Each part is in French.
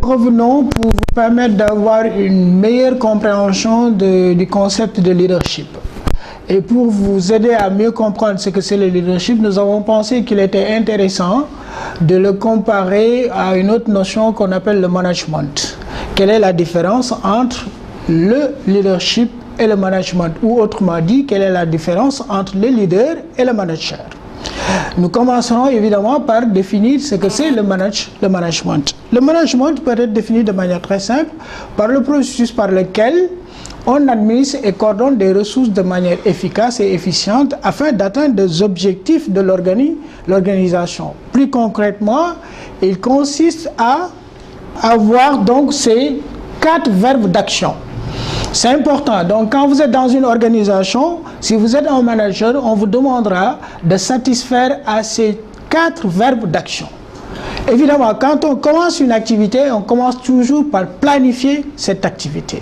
Revenons pour vous permettre d'avoir une meilleure compréhension du concept de leadership. Et pour vous aider à mieux comprendre ce que c'est le leadership, nous avons pensé qu'il était intéressant de le comparer à une autre notion qu'on appelle le management. Quelle est la différence entre le leadership et le management? Ou autrement dit, quelle est la différence entre le leader et le manager? Nous commencerons évidemment par définir ce que c'est le management. Le management peut être défini de manière très simple par le processus par lequel on administre et coordonne des ressources de manière efficace et efficiente afin d'atteindre des objectifs de l'organisation. Plus concrètement, il consiste à avoir donc ces 4 verbes d'action. C'est important. Donc, quand vous êtes dans une organisation, si vous êtes un manager, on vous demandera de satisfaire à ces 4 verbes d'action. Évidemment, quand on commence une activité, on commence toujours par planifier cette activité.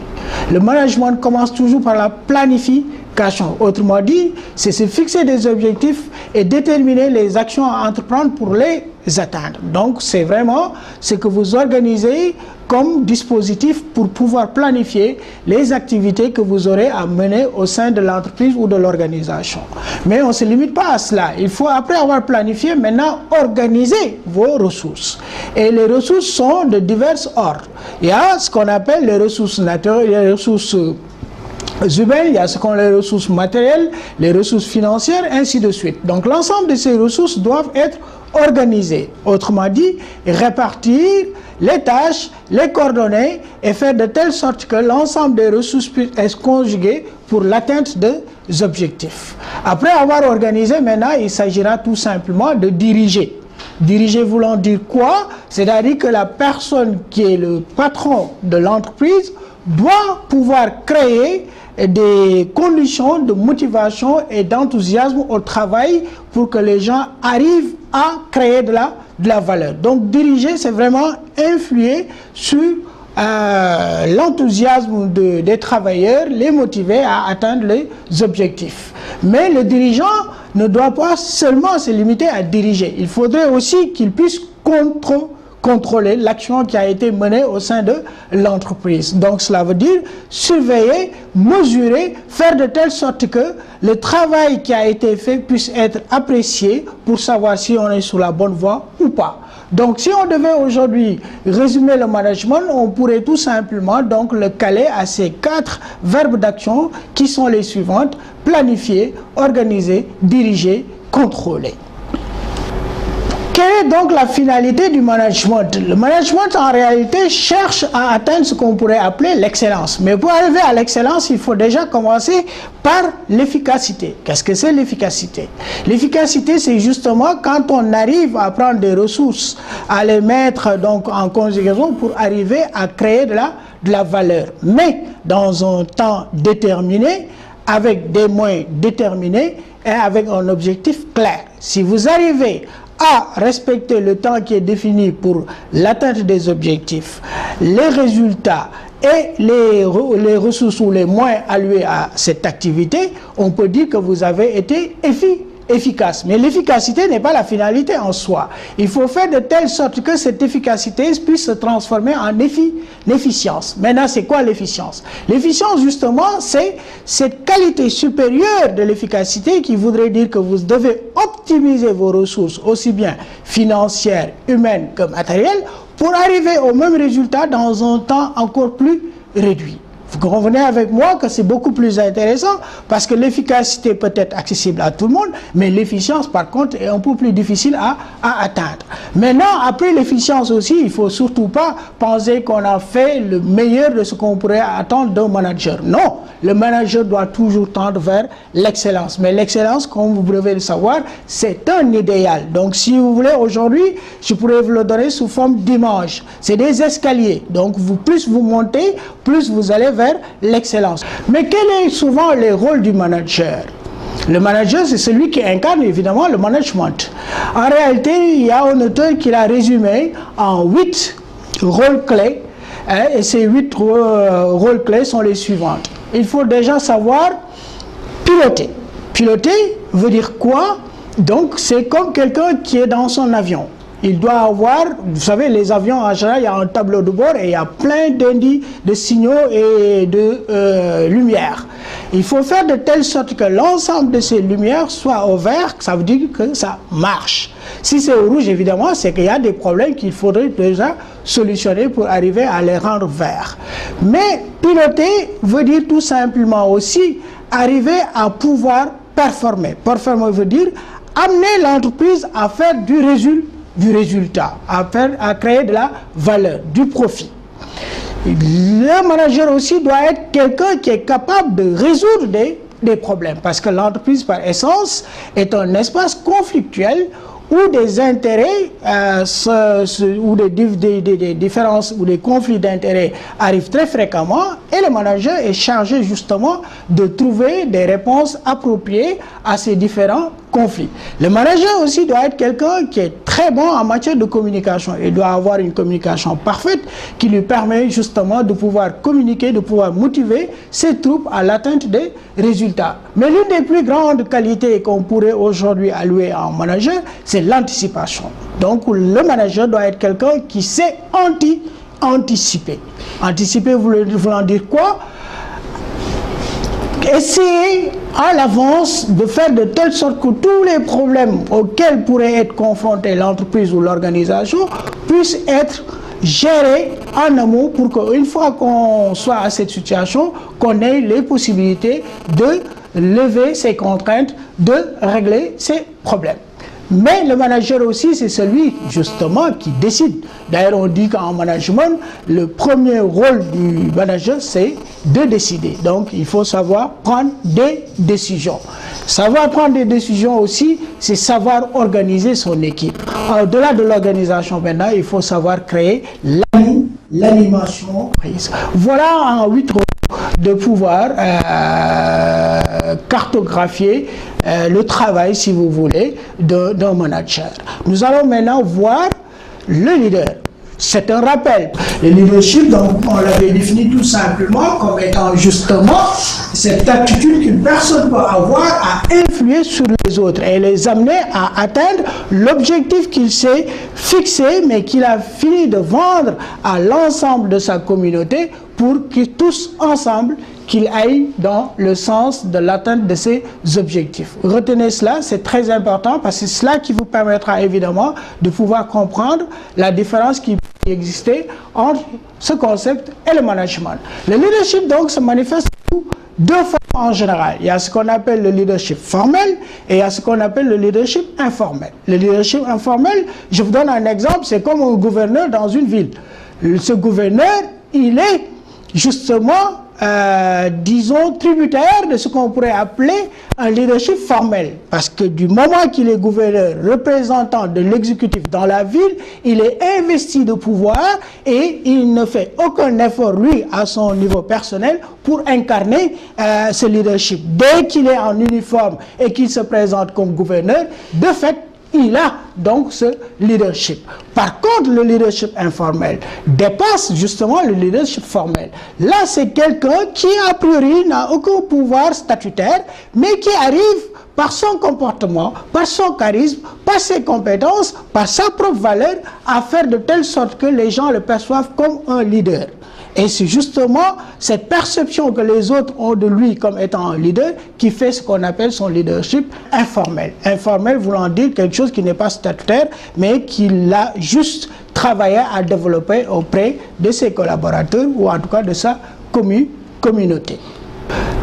Le management commence toujours par la planification. Autrement dit, c'est se fixer des objectifs et déterminer les actions à entreprendre pour les atteindre. Donc, c'est vraiment ce que vous organisez comme dispositif pour pouvoir planifier les activités que vous aurez à mener au sein de l'entreprise ou de l'organisation. Mais on ne se limite pas à cela. Il faut, après avoir planifié, maintenant organiser vos ressources. Et les ressources sont de divers ordres. Il y a ce qu'on appelle les ressources naturelles, les ressources humaines, il y a ce qu'on appelle les ressources matérielles, les ressources financières, ainsi de suite. Donc l'ensemble de ces ressources doivent être organisées. Autrement dit, répartir les tâches, les coordonner et faire de telle sorte que l'ensemble des ressources puissent être conjuguées pour l'atteinte des objectifs. Après avoir organisé, maintenant, il s'agira tout simplement de diriger. Diriger voulant dire quoi? C'est-à-dire que la personne qui est le patron de l'entreprise doit pouvoir créer des conditions de motivation et d'enthousiasme au travail pour que les gens arrivent à créer de la valeur. Donc diriger, c'est vraiment influer sur l'enthousiasme des travailleurs, les motiver à atteindre les objectifs. Mais le dirigeant ne doit pas seulement se limiter à diriger. Il faudrait aussi qu'il puisse contrôler l'action qui a été menée au sein de l'entreprise. Donc cela veut dire surveiller, mesurer, faire de telle sorte que le travail qui a été fait puisse être apprécié pour savoir si on est sur la bonne voie ou pas. Donc si on devait aujourd'hui résumer le management, on pourrait tout simplement donc le caler à ces 4 verbes d'action qui sont les suivantes: planifier, organiser, diriger, contrôler. Quelle est donc la finalité du management? Le management, en réalité, cherche à atteindre ce qu'on pourrait appeler l'excellence. Mais pour arriver à l'excellence, il faut déjà commencer par l'efficacité. Qu'est-ce que c'est l'efficacité? L'efficacité, c'est justement quand on arrive à prendre des ressources, à les mettre donc en conjugaison pour arriver à créer de la valeur. Mais dans un temps déterminé, avec des moyens déterminés et avec un objectif clair. Si vous arrivez à respecter le temps qui est défini pour l'atteinte des objectifs, les résultats et les ressources ou les moyens alloués à cette activité, on peut dire que vous avez été efficace. Mais l'efficacité n'est pas la finalité en soi. Il faut faire de telle sorte que cette efficacité puisse se transformer en efficience. Maintenant, c'est quoi l'efficience? L'efficience, justement, c'est cette qualité supérieure de l'efficacité qui voudrait dire que vous devez optimiser vos ressources, aussi bien financières, humaines que matérielles, pour arriver au même résultat dans un temps encore plus réduit. Vous convenez avec moi que c'est beaucoup plus intéressant parce que l'efficacité peut être accessible à tout le monde, mais l'efficience par contre est un peu plus difficile à atteindre. Maintenant, après l'efficience aussi, il ne faut surtout pas penser qu'on a fait le meilleur de ce qu'on pourrait attendre d'un manager. Non, le manager doit toujours tendre vers l'excellence. Mais l'excellence, comme vous devez le savoir, c'est un idéal. Donc si vous voulez aujourd'hui, je pourrais vous le donner sous forme d'image. C'est des escaliers. Donc plus vous montez, plus vous allez vers l'excellence. Mais quel est souvent le rôle du manager? Le manager, c'est celui qui incarne évidemment le management. En réalité, il y a un auteur qui l'a résumé en 8 rôles clés. Et ces 8 rôles clés sont les suivantes. Il faut déjà savoir piloter. Piloter veut dire quoi? Donc, c'est comme quelqu'un qui est dans son avion. il doit avoir, vous savez, les avions en général, il y a un tableau de bord et il y a plein d'indices, de signaux et de lumières. Il faut faire de telle sorte que l'ensemble de ces lumières soit au vert, ça veut dire que ça marche. Si c'est au rouge, évidemment, c'est qu'il y a des problèmes qu'il faudrait déjà solutionner pour arriver à les rendre verts. Mais piloter veut dire tout simplement aussi arriver à pouvoir performer. Performer veut dire amener l'entreprise à faire du résultat, à créer de la valeur, du profit. Le manager aussi doit être quelqu'un qui est capable de résoudre des problèmes, parce que l'entreprise par essence est un espace conflictuel où des intérêts ou des différences ou des conflits d'intérêts arrivent très fréquemment, et le manager est chargé justement de trouver des réponses appropriées à ces différents conflits. Le manager aussi doit être quelqu'un qui est très bon en matière de communication. Il doit avoir une communication parfaite qui lui permet justement de pouvoir communiquer, de pouvoir motiver ses troupes à l'atteinte des résultats. Mais l'une des plus grandes qualités qu'on pourrait aujourd'hui allouer à un manager, c'est l'anticipation. Donc le manager doit être quelqu'un qui sait anticiper. Anticiper voulant dire quoi? Essayer à l'avance de faire de telle sorte que tous les problèmes auxquels pourrait être confrontée l'entreprise ou l'organisation puissent être gérés en amont pour qu'une fois qu'on soit à cette situation, qu'on ait les possibilités de lever ces contraintes, de régler ces problèmes. Mais le manager aussi, c'est celui justement qui décide. D'ailleurs, on dit qu'en management, le premier rôle du manager, c'est de décider. Donc, il faut savoir prendre des décisions. Savoir prendre des décisions aussi, c'est savoir organiser son équipe. Au-delà de l'organisation maintenant, il faut savoir créer l'animation. Voilà en 8 rôles de pouvoir cartographier le travail, si vous voulez, d'un manager. Nous allons maintenant voir le leader. C'est un rappel. Le leadership, donc, on l'avait défini tout simplement comme étant justement cette attitude qu'une personne peut avoir à influer sur les autres et les amener à atteindre l'objectif qu'il s'est fixé, mais qu'il a fini de vendre à l'ensemble de sa communauté pour que tous ensemble, qu'il aille dans le sens de l'atteinte de ses objectifs. Retenez cela, c'est très important parce que c'est cela qui vous permettra évidemment de pouvoir comprendre la différence qui peut exister entre ce concept et le management. Le leadership donc se manifeste sous deux formes en général. Il y a ce qu'on appelle le leadership formel et il y a ce qu'on appelle le leadership informel. Le leadership informel, je vous donne un exemple, c'est comme un gouverneur dans une ville. Ce gouverneur, il est justement disons, tributaire de ce qu'on pourrait appeler un leadership formel. Parce que du moment qu'il est gouverneur, représentant de l'exécutif dans la ville, il est investi de pouvoir et il ne fait aucun effort, lui, à son niveau personnel, pour incarner ce leadership. Dès qu'il est en uniforme et qu'il se présente comme gouverneur, de fait, il a donc ce leadership. Par contre, le leadership informel dépasse justement le leadership formel. Là, c'est quelqu'un qui, a priori, n'a aucun pouvoir statutaire, mais qui arrive par son comportement, par son charisme, par ses compétences, par sa propre valeur, à faire de telle sorte que les gens le perçoivent comme un leader. Et c'est justement cette perception que les autres ont de lui comme étant un leader qui fait ce qu'on appelle son leadership informel. Informel voulant dire quelque chose qui n'est pas statutaire, mais qu'il a juste travaillé à développer auprès de ses collaborateurs ou en tout cas de sa communauté.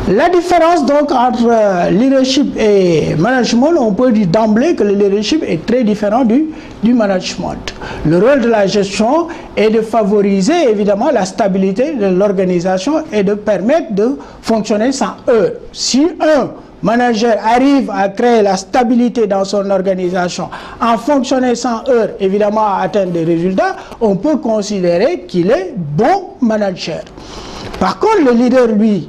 La différence donc entre leadership et management, on peut dire d'emblée que le leadership est très différent du management. Le rôle de la gestion est de favoriser évidemment la stabilité de l'organisation et de permettre de fonctionner sans heurts. Si un manager arrive à créer la stabilité dans son organisation en fonctionnant sans heurts, évidemment à atteindre des résultats, on peut considérer qu'il est bon manager. Par contre, le leader, lui,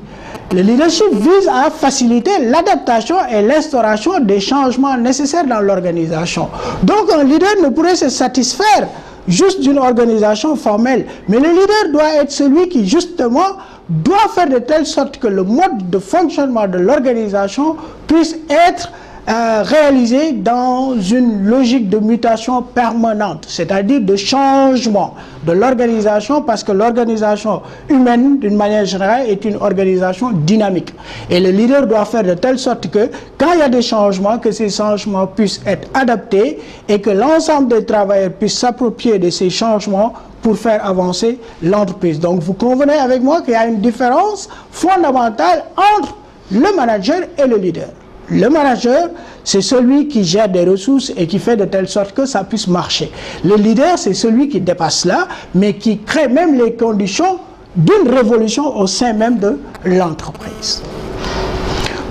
le leadership vise à faciliter l'adaptation et l'instauration des changements nécessaires dans l'organisation. Donc un leader ne pourrait se satisfaire juste d'une organisation formelle, mais le leader doit être celui qui justement doit faire de telle sorte que le mode de fonctionnement de l'organisation puisse être réalisé dans une logique de mutation permanente, c'est-à-dire de changement de l'organisation, parce que l'organisation humaine, d'une manière générale, est une organisation dynamique. Et le leader doit faire de telle sorte que, quand il y a des changements, que ces changements puissent être adaptés et que l'ensemble des travailleurs puissent s'approprier de ces changements pour faire avancer l'entreprise. Donc vous convenez avec moi qu'il y a une différence fondamentale entre le manager et le leader. Le manager, c'est celui qui gère des ressources et qui fait de telle sorte que ça puisse marcher. Le leader, c'est celui qui dépasse là, mais qui crée même les conditions d'une révolution au sein même de l'entreprise.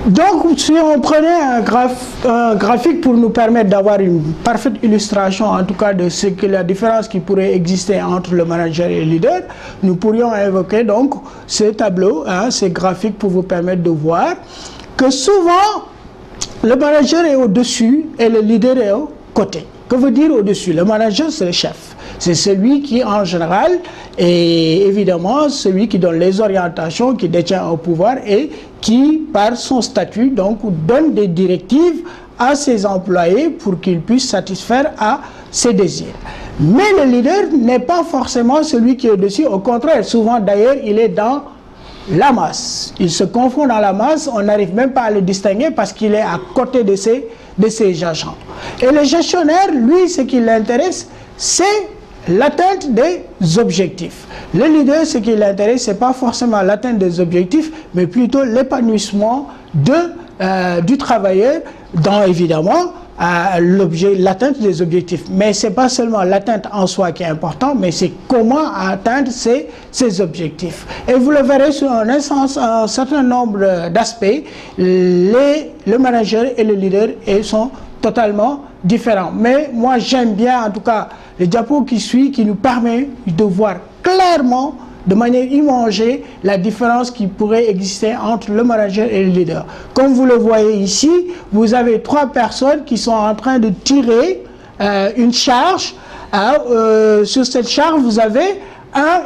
Donc, si on prenait un graphique pour nous permettre d'avoir une parfaite illustration, en tout cas de ce que la différence qui pourrait exister entre le manager et le leader, nous pourrions évoquer donc ce tableau, ces graphiques pour vous permettre de voir que souvent, le manager est au-dessus et le leader est au côté. Que veut dire au-dessus? Le manager, c'est le chef. C'est celui qui, en général, est évidemment celui qui donne les orientations, qui détient un pouvoir et qui, par son statut, donc, donne des directives à ses employés pour qu'ils puissent satisfaire à ses désirs. Mais le leader n'est pas forcément celui qui est au-dessus. Au contraire, souvent d'ailleurs, il est dans la masse. Il se confond dans la masse, on n'arrive même pas à le distinguer parce qu'il est à côté de ses agents. Et le gestionnaire, lui, ce qui l'intéresse, c'est l'atteinte des objectifs. Le leader, ce qui l'intéresse, ce n'est pas forcément l'atteinte des objectifs, mais plutôt l'épanouissement du travailleur dans, évidemment, l'atteinte des objectifs. Mais ce n'est pas seulement l'atteinte en soi qui est important, mais c'est comment atteindre ces objectifs. Et vous le verrez sur un certain nombre d'aspects, le manager et le leader sont totalement différents. Mais moi, j'aime bien, en tout cas, le diapo qui suit, qui nous permet de voir clairement, de manière imagée, la différence qui pourrait exister entre le manager et le leader. Comme vous le voyez ici, vous avez 3 personnes qui sont en train de tirer une charge. Sur cette charge, vous avez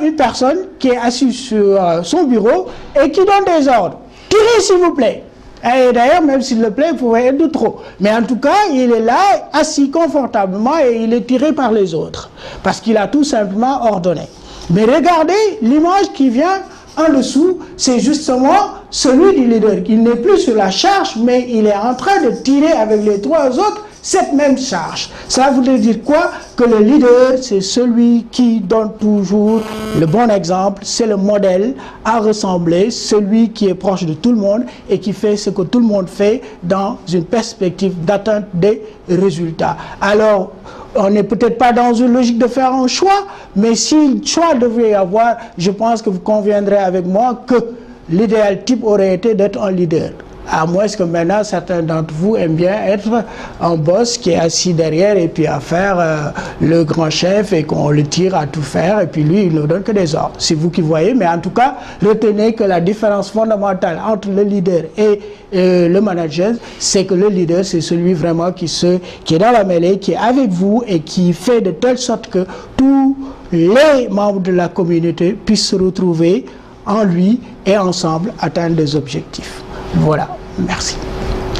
une personne qui est assise sur son bureau et qui donne des ordres. Tirez s'il vous plaît. Et d'ailleurs, même s'il le plaît, il pourrait être de trop. Mais en tout cas, il est là, assis confortablement et il est tiré par les autres. Parce qu'il a tout simplement ordonné. Mais regardez, l'image qui vient en dessous, c'est justement celui du leader. Il n'est plus sur la charge, mais il est en train de tirer avec les 3 autres cette même charge. Ça voudrait dire quoi? Que le leader, c'est celui qui donne toujours le bon exemple, c'est le modèle à ressembler, celui qui est proche de tout le monde et qui fait ce que tout le monde fait dans une perspective d'atteinte des résultats. Alors, on n'est peut-être pas dans une logique de faire un choix, mais si le choix devait y avoir, je pense que vous conviendrez avec moi que l'idéal type aurait été d'être un leader. À moins que maintenant, certains d'entre vous aiment bien être un boss qui est assis derrière et puis à faire le grand chef et qu'on le tire à tout faire et puis lui, il ne donne que des ordres. C'est vous qui voyez, mais en tout cas, retenez que la différence fondamentale entre le leader et le manager, c'est que le leader, c'est celui vraiment qui est dans la mêlée, qui est avec vous et qui fait de telle sorte que tous les membres de la communauté puissent se retrouver en lui et ensemble atteindre des objectifs. Voilà, merci.